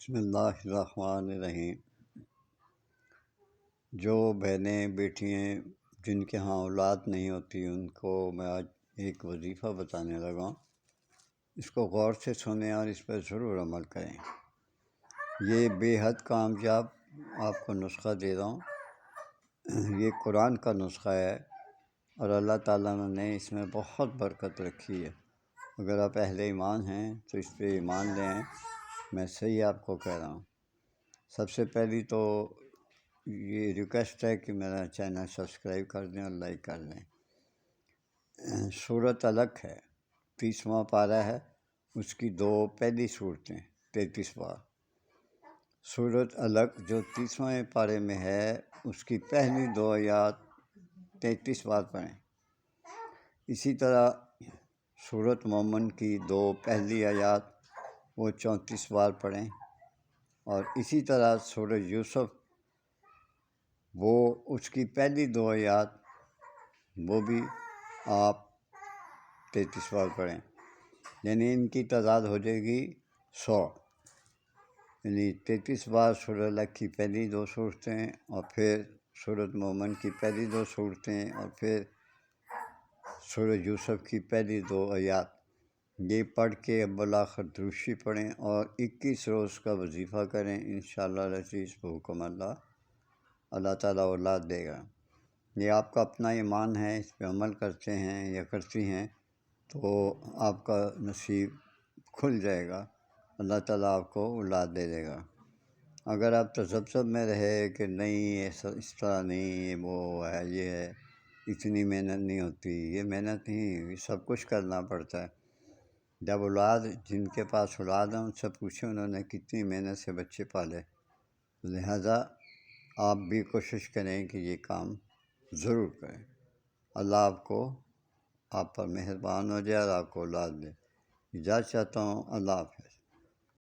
بسم اللہ الرحمن الرحیم۔ جو بہنیں بیٹیاں جن کے ہاں اولاد نہیں ہوتی ان کو میں آج ایک وظیفہ بتانے لگا ہوں۔ اس کو غور سے سنیں اور اس پر ضرور عمل کریں۔ یہ بے حد کامیاب آپ کو نسخہ دے رہا ہوں۔ یہ قرآن کا نسخہ ہے اور اللہ تعالیٰ نے اس میں بہت برکت رکھی ہے۔ اگر آپ اہل ایمان ہیں تو اس پہ ایمان لیں، میں صحیح آپ کو کہہ رہا ہوں۔ سب سے پہلی تو یہ ریکویسٹ ہے کہ میرا چینل سبسکرائب کر دیں اور لائک کر دیں۔ سورۃ الگ ہے، 30واں پارہ ہے، اس کی دو پہلی صورتیں 33 بار۔ سورۃ الگ جو 30ویں پارے میں ہے اس کی پہلی دو آیات 33 بار پڑھیں۔ اسی طرح سورۃ مومن کی دو پہلی آیات وہ 34 بار پڑھیں، اور اسی طرح سورۃ یوسف وہ اس کی پہلی دو آیات وہ بھی آپ 33 بار پڑھیں، یعنی ان کی تعداد ہو جائے گی 100۔ یعنی 33 بار سورۃ الگ کی پہلی دو صورتیں، اور پھر سورۃ مومن کی پہلی دو صورتیں، اور پھر سورۃ یوسف کی پہلی دو آیات۔ یہ پڑھ کے بالآخر درود شریف پڑھیں اور 21 روز کا وظیفہ کریں۔ انشاءاللہ العزیز بحکم اللہ، اللہ تعالیٰ اولاد دے گا۔ یہ آپ کا اپنا ایمان ہے، اس پہ عمل کرتے ہیں یا کرتی ہیں تو آپ کا نصیب کھل جائے گا، اللہ تعالیٰ آپ کو اولاد دے دے گا۔ اگر آپ تذبذب میں رہے کہ نہیں ایسا اس طرح نہیں، یہ وہ ہے، یہ ہے، اتنی محنت نہیں ہوتی، یہ محنت نہیں، یہ سب کچھ کرنا پڑتا ہے۔ جب اولاد جن کے پاس اولاد ہیں ان سے پوچھیں انہوں نے کتنی محنت سے بچے پالے، لہذا آپ بھی کوشش کریں کہ یہ کام ضرور کریں۔ اللہ آپ پر مہربان ہو جائے اور آپ کو اولاد دے۔ اجازت چاہتا ہوں، اللہ حافظ۔